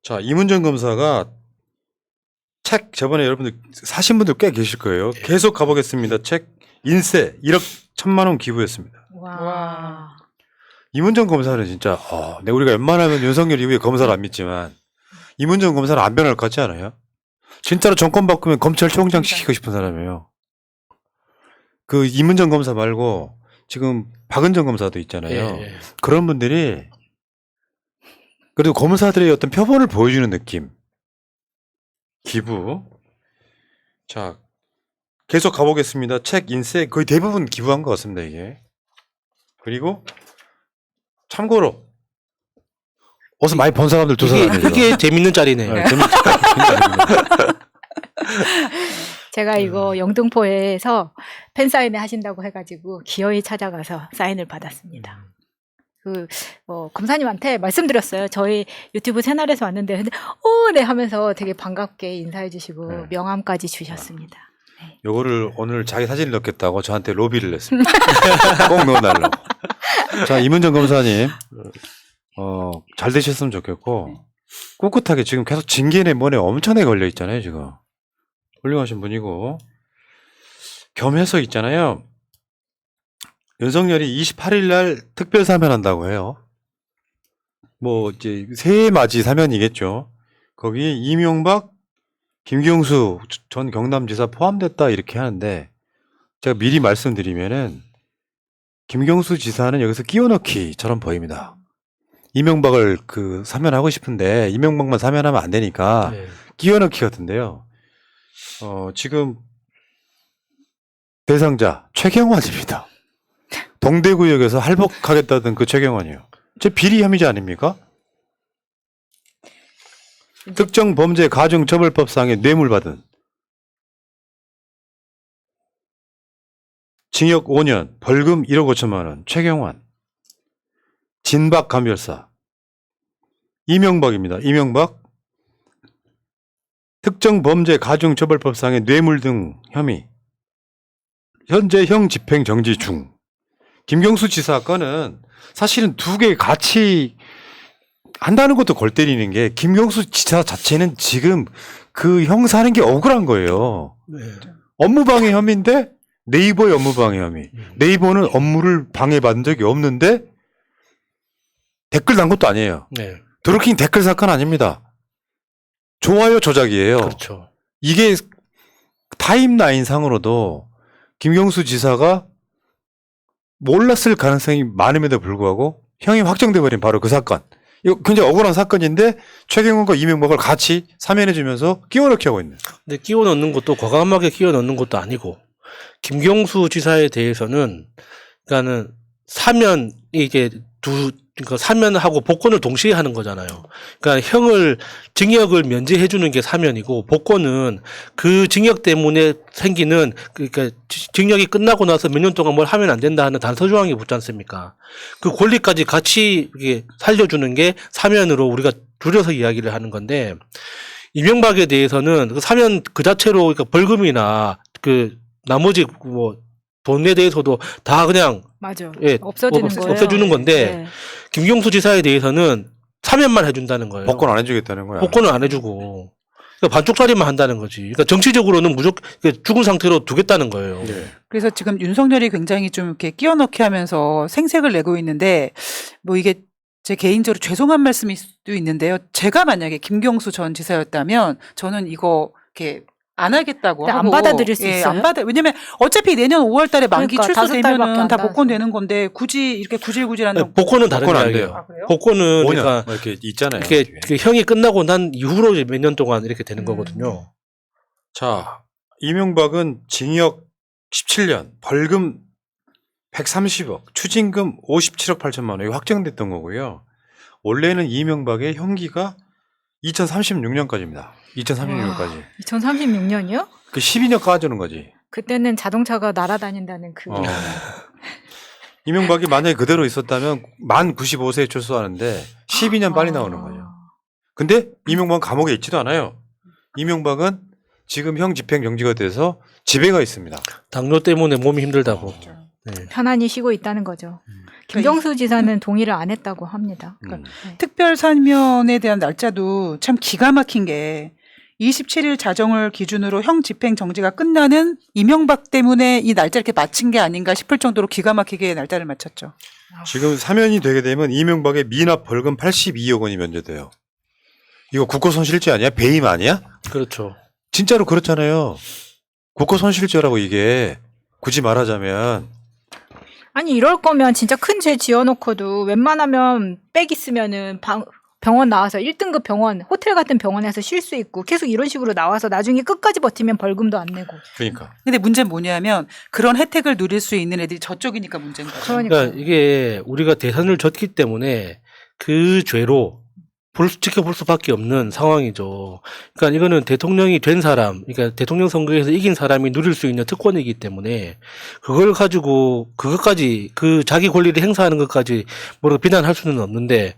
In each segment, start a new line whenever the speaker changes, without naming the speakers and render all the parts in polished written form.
자, 이문정 검사가 책 저번에 여러분들 사신 분들 꽤 계실 거예요. 계속 가보겠습니다. 책 인쇄 1억 1천만 원 기부했습니다.
와.
이문정 검사는 진짜 우리가 웬만하면 윤석열 이후에 검사를 안 믿지만 이문정 검사는 안 변할 것 같지 않아요? 진짜로 정권 바꾸면 검찰총장 시키고 싶은 사람이에요. 그 이문정 검사 말고 지금 박은정 검사도 있잖아요.
예.
그런 분들이 그래도 검사들의 어떤 표본을 보여주는 느낌. 기부. 자, 계속 가보겠습니다. 책 인쇄 거의 대부분 기부한 것 같습니다, 이게. 그리고 참고로 어서 많이 번 사람들 두 사람이에요.
그게 재밌는 짤이네요.
네, 재밌죠.
제가 이거 영등포에서 팬 사인회 하신다고 해가지고 기어이 찾아가서 사인을 받았습니다. 검사님한테 말씀드렸어요. 저희 유튜브 채널에서 왔는데, 근데, 네 하면서 되게 반갑게 인사해주시고
네.
명함까지 주셨습니다. 네.
요거를 오늘 자기 사진을 넣겠다고 저한테 로비를 했습니다. 꼭 넣어달라고. 자, 이문정 검사님, 잘 되셨으면 좋겠고, 꿋꿋하게 지금 계속 징계네 뭐네 엄청나게 걸려 있잖아요, 지금. 훌륭하신 분이고, 겸해서 있잖아요. 윤석열이 28일 날 특별 사면한다고 해요. 뭐, 이제, 새해 맞이 사면이겠죠. 거기에 이명박, 김경수 전 경남지사 포함됐다 이렇게 하는데, 제가 미리 말씀드리면은, 김경수 지사는 여기서 끼워넣기처럼 보입니다. 이명박을 사면하고 싶은데, 이명박만 사면하면 안 되니까,
네.
끼워넣기 같은데요. 지금, 대상자, 최경환입니다. 동대구역에서 할복하겠다던 그 최경환이요. 제 비리 혐의자 아닙니까? 특정 범죄 가중처벌법상의 뇌물받은 징역 5년, 벌금 1억 5천만 원, 최경환, 진박 감별사, 이명박입니다. 이명박, 특정 범죄 가중처벌법상의 뇌물 등 혐의, 현재 형 집행 정지 중. 김경수 지사 건은 사실은 두 개 같이 한다는 것도 골 때리는 게 김경수 지사 자체는 지금 그 형사하는 게 억울한 거예요.
네.
업무방해 혐의인데 네이버의 업무방해 혐의. 네이버는 업무를 방해받은 적이 없는데 댓글 단 것도 아니에요.
네.
드루킹 댓글 사건 아닙니다. 좋아요 조작이에요.
그렇죠.
이게 타임라인 상으로도 김경수 지사가 몰랐을 가능성이 많음에도 불구하고 형이 확정돼 버린 바로 그 사건. 이거 굉장히 억울한 사건인데 최경환과 이명박을 같이 사면해주면서 끼워넣기 하고 있는.
근데 끼워 넣는 것도 과감하게 끼워 넣는 것도 아니고 김경수 지사에 대해서는 그러니까는 사면 이게 그러니까 사면하고 복권을 동시에 하는 거잖아요. 그러니까 징역을 면제해 주는 게 사면이고 복권은 그 징역 때문에 생기는 그러니까 징역이 끝나고 나서 몇 년 동안 뭘 하면 안 된다 하는 단서 조항이 붙지 않습니까? 그 권리까지 같이 이게 살려주는 게 사면으로 우리가 줄여서 이야기를 하는 건데 이명박에 대해서는 그 사면 그 자체로 그러니까 벌금이나 그 나머지 뭐 돈에 대해서도 다 그냥
맞아.
예,
없어지는 거예요.
없애주는 건데
네.
김경수 지사에 대해서는 사면만 해준다는 거예요.
복권 안 해주겠다는 거야.
복권을 안 해주고 그러니까 반쪽짜리만 한다는 거지. 그러니까 정치적으로는 무조건 죽은 상태로 두겠다는 거예요.
네.
그래서 지금 윤석열이 굉장히 좀 이렇게 끼워넣기 하면서 생색을 내고 있는데 뭐 이게 제 개인적으로 죄송한 말씀일 수도 있는데요. 제가 만약에 김경수 전 지사였다면 저는 이거 이렇게 안 하겠다고
근데
하고
안 받아들일 수 있어요?
안 받아. 왜냐면 어차피 내년 5월 달에 만기
그러니까
출소되면은
5달밖에 안
다
나와서.
복권되는 건데 굳이 이렇게 구질구질한
복권은 다른
복권 안
이야기예요.
돼요.
아, 그래요?
복권은
5년
그러니까
뭐 이렇게 있잖아요.
이렇게
뒤에.
그 형이 끝나고 난 이후로 몇 년 동안 이렇게 되는 거거든요.
자, 이명박은 징역 17년, 벌금 130억, 추징금 57억 8천만 원이 확정됐던 거고요. 원래는 이명박의 형기가 2036년까지입니다. 2036년까지.
2036년이요?
그 12년 까주는 거지.
그때는 자동차가 날아다닌다는 그.
이명박이 만약에 그대로 있었다면 만 95세에 출소하는데 12년 빨리 나오는 거예요. 근데 이명박은 감옥에 있지도 않아요. 이명박은 지금 형 집행 정지가 돼서 집에 가 있습니다.
당뇨 때문에 몸이 힘들다고. 네.
편안히 쉬고 있다는 거죠. 김경수 지사는 동의를 안 했다고 합니다. 네.
특별 사면에 대한 날짜도 참 기가 막힌 게 27일 자정을 기준으로 형 집행 정지가 끝나는 이명박 때문에 이 날짜 이렇게 맞춘 게 아닌가 싶을 정도로 기가 막히게 날짜를 맞췄죠.
지금 사면이 되게 되면 이명박의 미납 벌금 82억 원이 면제돼요. 이거 국고 손실죄 아니야? 배임 아니야?
그렇죠.
진짜로 그렇잖아요. 국고 손실죄라고 이게 굳이 말하자면
아니 이럴 거면 진짜 큰 죄 지어놓고도 웬만하면 빽 있으면은 병원 나와서 1등급 병원, 호텔 같은 병원에서 쉴 수 있고 계속 이런 식으로 나와서 나중에 끝까지 버티면 벌금도 안 내고.
그러니까
근데 문제는 뭐냐면 그런 혜택을 누릴 수 있는 애들이 저쪽이니까 문제인 거죠.
그러니까요.
그러니까 이게 우리가 대선을 졌기 때문에 그 죄로 지켜볼 수밖에 없는 상황이죠. 그러니까 이거는 대통령이 된 사람, 그러니까 대통령 선거에서 이긴 사람이 누릴 수 있는 특권이기 때문에 그걸 가지고 그것까지 그 자기 권리를 행사하는 것까지 뭐라고 비난할 수는 없는데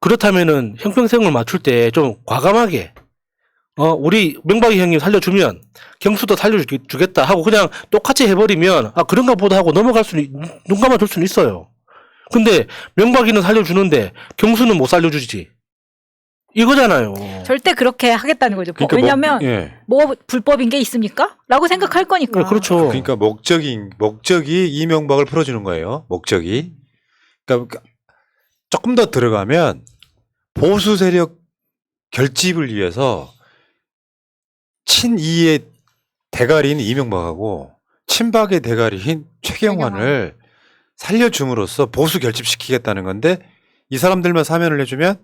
그렇다면은 형평성을 맞출 때 좀 과감하게 우리 명박이 형님 살려주면 경수도 살려주겠다 하고 그냥 똑같이 해버리면 그런가 보다 하고 넘어갈 수는 눈 감아둘 수는 있어요. 근데 명박이는 살려주는데 경수는 못 살려주지. 이거잖아요.
절대 그렇게 하겠다는 거죠.
그러니까
왜냐하면
예.
뭐 불법인 게 있습니까? 라고 생각할 거니까.
그렇죠.
그러니까 목적이 이명박을 풀어주는 거예요. 목적이. 그러니까 조금 더 들어가면 보수 세력 결집을 위해서 친이의 대가리인 이명박하고 친박의 대가리인 최경환을 살려줌으로써 보수 결집시키겠다는 건데 이 사람들만 사면을 해주면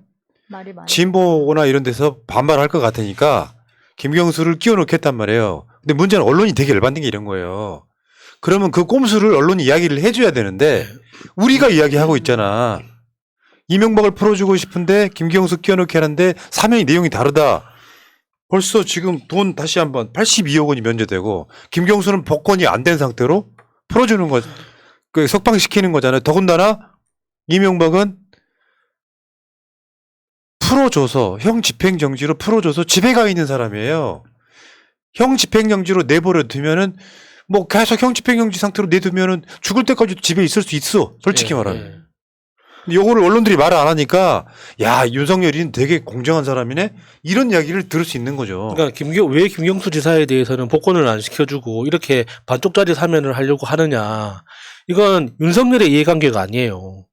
말이 많아.
진보나 이런 데서 반발할 것 같으니까 김경수를 끼워넣겠단 말이에요. 근데 문제는 언론이 되게 열받는 게 이런 거예요. 그러면 그 꼼수를 언론이 이야기를 해줘야 되는데 우리가 이야기하고 있잖아. 이명박을 풀어주고 싶은데 김경수 끼워넣게 하는데 사면이 내용이 다르다. 벌써 지금 돈 다시 한번 82억 원이 면제되고 김경수는 복권이 안 된 상태로 풀어주는 거, 석방시키는 거잖아요. 더군다나 이명박은 풀어줘서 형 집행정지로 풀어줘서 집에 가 있는 사람이에요. 형 집행정지로 내버려 두면은 뭐 계속 형 집행정지 상태로 내두면은 죽을 때까지 집에 있을 수 있어. 솔직히 말하면. 요거를 언론들이 말을 안 하니까 야 윤석열이는 되게 공정한 사람이네 이런 이야기를 들을 수 있는 거죠.
그러니까 왜 김경수 지사에 대해서는 복권을 안 시켜주고 이렇게 반쪽짜리 사면을 하려고 하느냐. 이건 윤석열의 이해관계가 아니에요.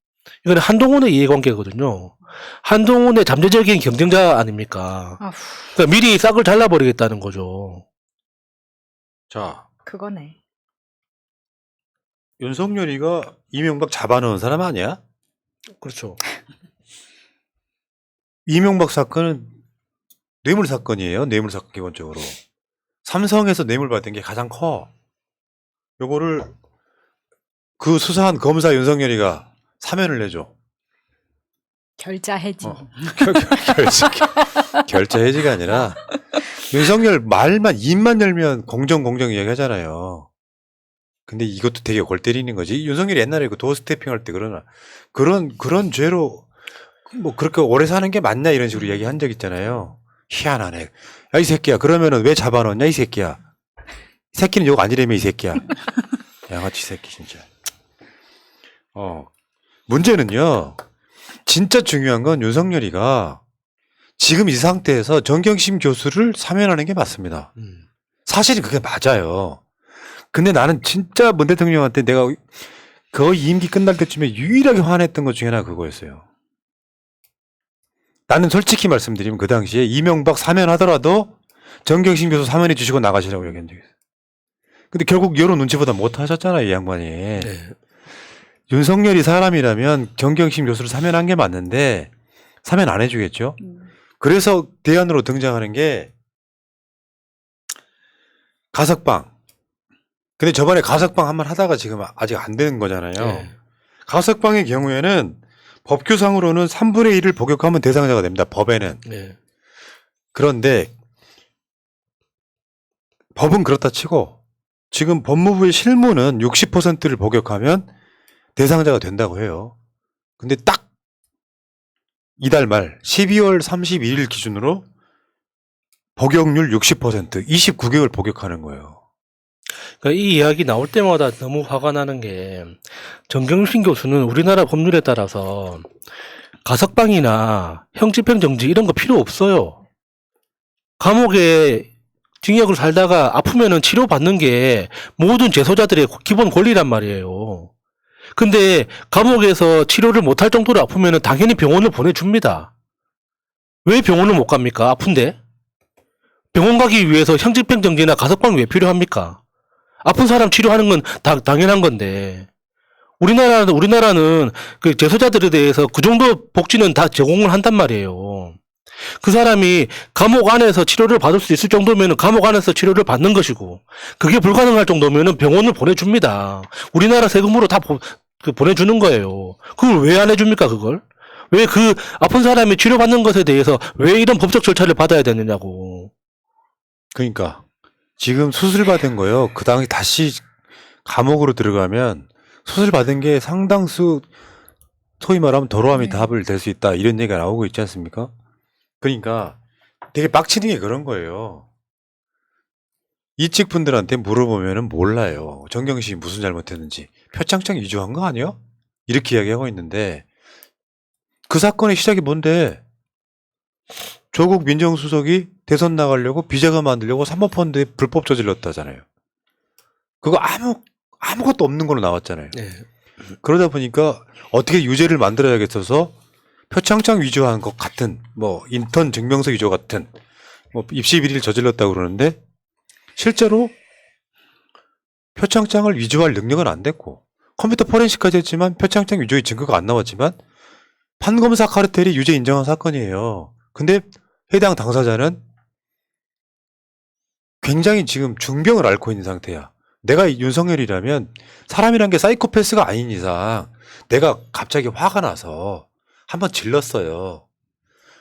이건 한동훈의 이해관계거든요. 한동훈의 잠재적인 경쟁자 아닙니까? 그러니까 미리 싹을 잘라버리겠다는 거죠.
자,
그거네.
윤석열이가 이명박 잡아놓은 사람 아니야?
그렇죠.
이명박 사건은 뇌물 사건이에요. 뇌물 사건 기본적으로. 삼성에서 뇌물 받은 게 가장 커. 요거를 그 수사한 검사 윤석열이가 사면을 내줘.
결자 해지.
결자 해지가 아니라 윤석열 말만 입만 열면 공정 이야기 하잖아요. 근데 이것도 되게 골 때리는 거지. 윤석열이 옛날에 그 도어 스태핑 할 때 그런 죄로 뭐 그렇게 오래 사는 게 맞냐 이런 식으로 얘기한 적 있잖아요. 희한하네. 야, 이 새끼야. 그러면은 왜 잡아놓냐 이 새끼야. 이 새끼는 욕 아니라며 이 새끼야. 양아치 새끼 진짜. 문제는요. 진짜 중요한 건 윤석열이가 지금 이 상태에서 정경심 교수를 사면하는 게 맞습니다. 사실은 그게 맞아요. 근데 나는 진짜 문 대통령한테 내가 거의 임기 끝날 때쯤에 유일하게 화냈던 것 중에 하나 그거였어요. 나는 솔직히 말씀드리면 그 당시에 이명박 사면하더라도 정경심 교수 사면해 주시고 나가시라고 얘기한 적이 있어요. 근데 결국 여론 눈치보다 못 하셨잖아요, 이 양반이.
네.
윤석열이 사람이라면 정경심 교수를 사면한 게 맞는데 사면 안 해주겠죠. 그래서 대안으로 등장하는 게 가석방. 근데 저번에 가석방 한 번 하다가 지금 아직 안 되는 거잖아요.
네.
가석방의 경우에는 법규상으로는 3분의 1을 복역하면 대상자가 됩니다. 법에는.
네.
그런데 법은 그렇다 치고 지금 법무부의 실무는 60%를 복역하면 대상자가 된다고 해요. 근데 딱 이달 말 12월 31일 기준으로 복역률 60%, 29개월 복역하는 거예요.
그러니까 이 이야기 나올 때마다 너무 화가 나는 게 정경심 교수는 우리나라 법률에 따라서 가석방이나 형집행정지 이런 거 필요 없어요. 감옥에 징역을 살다가 아프면은 치료받는 게 모든 재소자들의 기본 권리란 말이에요. 근데 감옥에서 치료를 못할 정도로 아프면은 당연히 병원을 보내줍니다. 왜 병원을 못 갑니까? 아픈데? 병원 가기 위해서 형집행정지나 가석방이 왜 필요합니까? 아픈 사람 치료하는 건 당연한 건데. 우리나라는 그 재소자들에 대해서 그 정도 복지는 다 제공을 한단 말이에요. 그 사람이 감옥 안에서 치료를 받을 수 있을 정도면 감옥 안에서 치료를 받는 것이고, 그게 불가능할 정도면 병원을 보내줍니다. 우리나라 세금으로 다 보내주는 거예요. 그걸 왜 안 해줍니까, 그걸? 왜 그 아픈 사람이 치료받는 것에 대해서 왜 이런 법적 절차를 받아야 되느냐고.
그러니까 지금 수술 받은 거요. 그 당시 다시 감옥으로 들어가면 수술 받은 게 상당수 소위 말하면 도로함이
네.
답을 될 수 있다 이런 얘기가 나오고 있지 않습니까? 그러니까 되게 빡치는 게 그런 거예요. 이측 분들한테 물어보면은 몰라요. 정경심이 무슨 잘못했는지. 표창장 위조한 거 아니야? 이렇게 이야기하고 있는데 그 사건의 시작이 뭔데? 조국 민정수석이 대선 나가려고 비자금 만들려고 사모펀드에 불법 저질렀다잖아요. 그거 아무것도 없는 걸로 나왔잖아요.
네.
그러다 보니까 어떻게 유죄를 만들어야겠어서 표창장 위조한 것 같은 뭐 인턴 증명서 위조 같은 뭐 입시 비리를 저질렀다고 그러는데 실제로 표창장을 위조할 능력은 안 됐고 컴퓨터 포렌식까지 했지만 표창장 위조의 증거가 안 나왔지만 판검사 카르텔이 유죄 인정한 사건이에요. 근데 해당 당사자는 굉장히 지금 중병을 앓고 있는 상태야. 내가 윤석열이라면 사람이란 게 사이코패스가 아닌 이상 내가 갑자기 화가 나서 한번 질렀어요.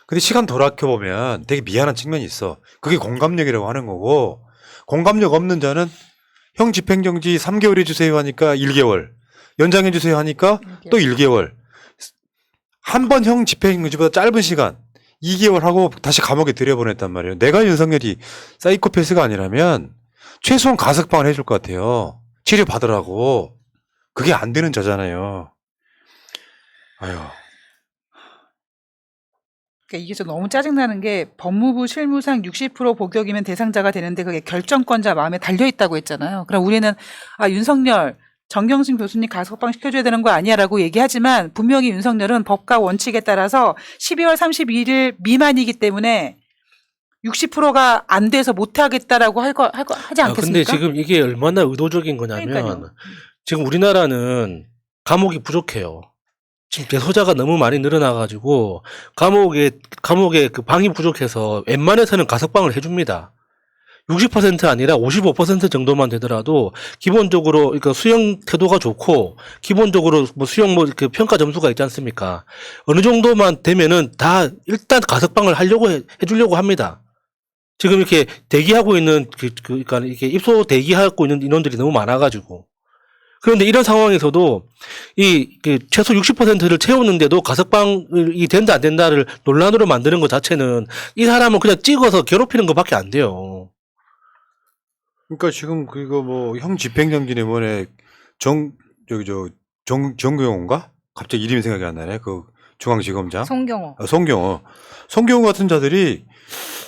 근데 시간 돌아켜보면 되게 미안한 측면이 있어. 그게 공감력이라고 하는 거고 공감력 없는 자는 형 집행정지 3개월 해주세요 하니까 1개월 연장해주세요 하니까 또 1개월 한 번 형 집행정지보다 짧은 시간 2개월 하고 다시 감옥에 들여보냈단 말이에요. 내가 윤석열이 사이코패스가 아니라면 최소한 가석방을 해줄 것 같아요. 치료 받으라고. 그게 안 되는 저잖아요. 아유.
그러니까 이게 좀 너무 짜증나는 게 법무부 실무상 60% 복역이면 대상자가 되는데 그게 결정권자 마음에 달려있다고 했잖아요. 그럼 우리는 윤석열, 정경심 교수님 가석방 시켜줘야 되는 거 아니야라고 얘기하지만 분명히 윤석열은 법과 원칙에 따라서 12월 31일 미만이기 때문에 60%가 안 돼서 못하겠다라고 하지 않겠습니까?
근데 지금 이게 얼마나 의도적인 거냐면
그러니까요.
지금 우리나라는 감옥이 부족해요. 지금 재소자가 너무 많이 늘어나가지고 감옥에 그 방이 부족해서 웬만해서는 가석방을 해줍니다. 60% 아니라 55% 정도만 되더라도 기본적으로 그러니까 수용 태도가 좋고 기본적으로 뭐 수용 뭐 그 평가 점수가 있지 않습니까? 어느 정도만 되면은 다 일단 가석방을 하려고 해주려고 합니다. 지금 이렇게 대기하고 있는 그러니까 이렇게 입소 대기하고 있는 인원들이 너무 많아가지고 그런데 이런 상황에서도 그 최소 60%를 채우는데도 가석방이 된다 안 된다를 논란으로 만드는 것 자체는 이 사람은 그냥 찍어서 괴롭히는 것밖에 안 돼요.
그러니까 지금 그거 뭐 형 집행정지는 이번에 정경호인가? 갑자기 이름이 생각이 안 나네. 그 중앙지검장.
송경호.
송경호 같은 자들이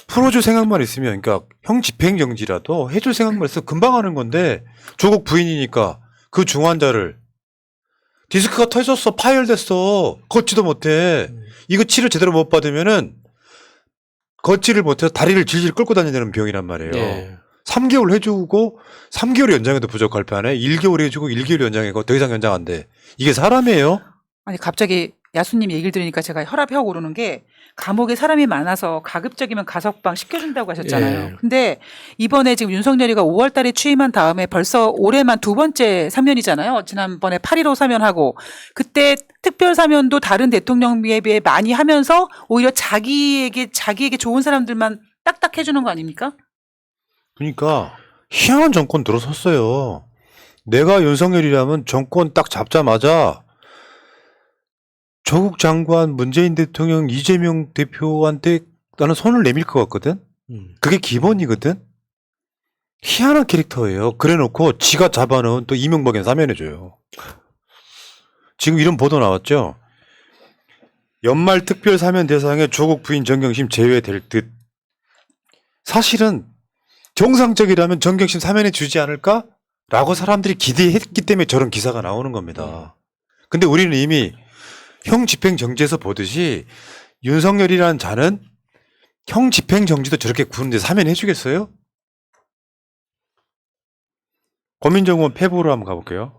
풀어줄 생각만 있으면, 그러니까 형 집행정지라도 해줄 생각만 있어 금방 하는 건데 조국 부인이니까 그 중환자를 디스크가 터졌어, 파열됐어, 걷지도 못해. 이거 치료 제대로 못 받으면은 걷지를 못해서 다리를 질질 끌고 다녀야 되는 병이란 말이에요.
네.
3개월 해주고 3개월 연장해도 부족할 판에 1개월 해주고 1개월 연장해고 더 이상 연장 안 돼. 이게 사람이에요?
아니 갑자기 야수님 얘기를 들으니까 제가 혈압이 확 오르는 게 감옥에 사람이 많아서 가급적이면 가석방 시켜준다고 하셨잖아요.
예.
근데 이번에 지금 윤석열이가 5월 달에 취임한 다음에 벌써 올해만 2번째 사면이잖아요. 지난번에 8.15 사면하고 그때 특별 사면도 다른 대통령에 비해 많이 하면서 오히려 자기에게 좋은 사람들만 딱딱 해주는 거 아닙니까?
그러니까 희한한 정권 들어섰어요. 내가 윤석열이라면 정권 딱 잡자마자 조국 장관, 문재인 대통령, 이재명 대표한테 나는 손을 내밀 것 같거든. 그게 기본이거든. 희한한 캐릭터예요. 그래놓고 지가 잡아놓은 또 이명박에 사면해줘요. 지금 이런 보도 나왔죠. 연말 특별 사면 대상에 조국 부인 정경심 제외될 듯. 사실은 정상적이라면 정경심 사면해 주지 않을까? 라고 사람들이 기대했기 때문에 저런 기사가 나오는 겁니다. 근데 우리는 이미 형 집행정지에서 보듯이 윤석열이라는 자는 형 집행정지도 저렇게 구는데 사면해 주겠어요? 고민정원 페북으로 한번 가볼게요.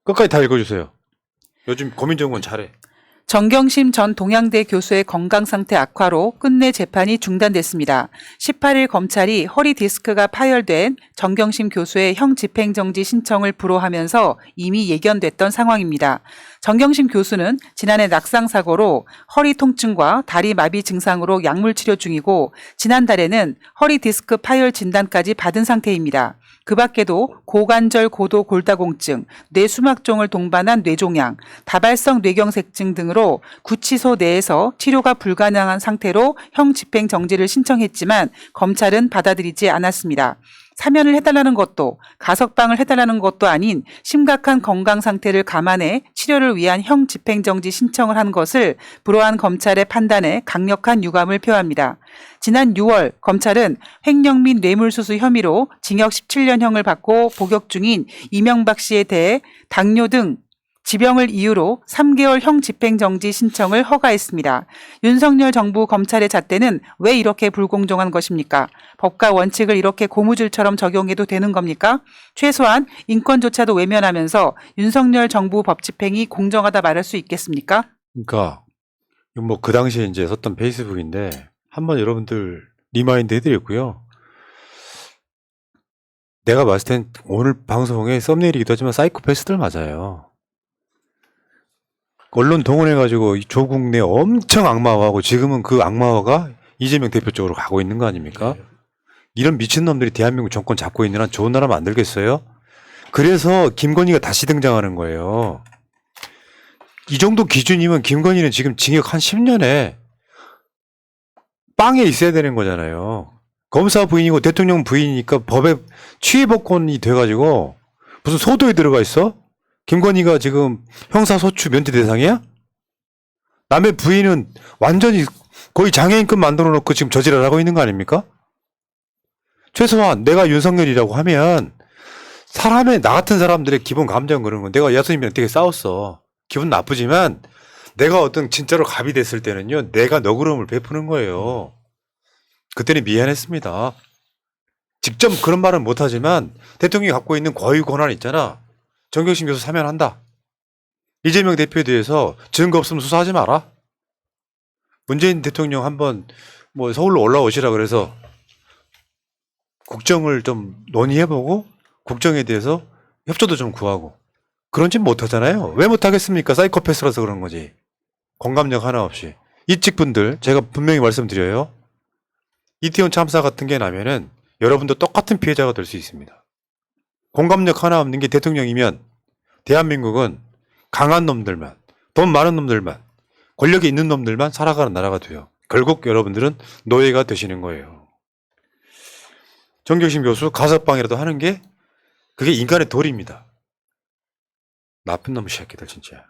끝까지 다 읽어주세요. 요즘 고민정원 잘해.
정경심 전 동양대 교수의 건강 상태 악화로 끝내 재판이 중단됐습니다. 18일 검찰이 허리 디스크가 파열된 정경심 교수의 형 집행정지 신청을 불허하면서 이미 예견됐던 상황입니다. 정경심 교수는 지난해 낙상 사고로 허리 통증과 다리 마비 증상으로 약물 치료 중이고 지난달에는 허리 디스크 파열 진단까지 받은 상태입니다. 그 밖에도 고관절 고도 골다공증, 뇌수막종을 동반한 뇌종양, 다발성 뇌경색증 등으로 구치소 내에서 치료가 불가능한 상태로 형 집행정지를 신청했지만 검찰은 받아들이지 않았습니다. 사면을 해달라는 것도 가석방을 해달라는 것도 아닌 심각한 건강 상태를 감안해 치료를 위한 형 집행정지 신청을 한 것을 불허한 검찰의 판단에 강력한 유감을 표합니다. 지난 6월 검찰은 횡령 및 뇌물수수 혐의로 징역 17년형을 받고 복역 중인 이명박 씨에 대해 당뇨 등 지병을 이유로 3개월 형 집행정지 신청을 허가했습니다. 윤석열 정부 검찰의 잣대는 왜 이렇게 불공정한 것입니까? 법과 원칙을 이렇게 고무줄처럼 적용해도 되는 겁니까? 최소한 인권조차도 외면하면서 윤석열 정부 법 집행이 공정하다 말할 수 있겠습니까?
그러니까 뭐 그 당시에 이제 썼던 페이스북인데 한번 여러분들 리마인드 해드렸고요. 내가 봤을 땐 오늘 방송의 썸네일이기도 하지만 사이코패스들 맞아요. 언론 동원해가지고 이 조국 내 엄청 악마화하고 지금은 그 악마화가 이재명 대표 쪽으로 가고 있는 거 아닙니까? 이런 미친놈들이 대한민국 정권 잡고 있는 한 좋은 나라 만들겠어요? 그래서 김건희가 다시 등장하는 거예요. 이 정도 기준이면 김건희는 지금 징역 한 10년에 빵에 있어야 되는 거잖아요. 검사 부인이고 대통령 부인이니까 법에 취해복권이 돼가지고 무슨 소도에 들어가 있어? 김건희가 지금 형사소추 면제 대상이야? 남의 부인은 완전히 거의 장애인급 만들어 놓고 지금 저지랄 하고 있는 거 아닙니까? 최소한 내가 윤석열이라고 하면 사람의 나 같은 사람들의 기본 감정 그런 건 내가 야수님이랑 되게 싸웠어. 기분 나쁘지만 내가 어떤 진짜로 갑이 됐을 때는요. 내가 너그러움을 베푸는 거예요. 그때는 미안했습니다. 직접 그런 말은 못하지만 대통령이 갖고 있는 고유 권한 있잖아. 정경심 교수 사면한다. 이재명 대표에 대해서 증거 없으면 수사하지 마라. 문재인 대통령 한번 뭐 서울로 올라오시라 그래서 국정을 좀 논의해보고 국정에 대해서 협조도 좀 구하고 그런 짓 못하잖아요. 왜 못하겠습니까? 사이코패스라서 그런 거지. 공감력 하나 없이. 이직 분들 제가 분명히 말씀드려요. 이태원 참사 같은 게 나면은 여러분도 똑같은 피해자가 될 수 있습니다. 공감력 하나 없는 게 대통령이면 대한민국은 강한 놈들만, 돈 많은 놈들만, 권력이 있는 놈들만 살아가는 나라가 돼요. 결국 여러분들은 노예가 되시는 거예요. 정경심 교수 가석방이라도 하는 게 그게 인간의 도리입니다. 나쁜 놈의 새끼들 진짜.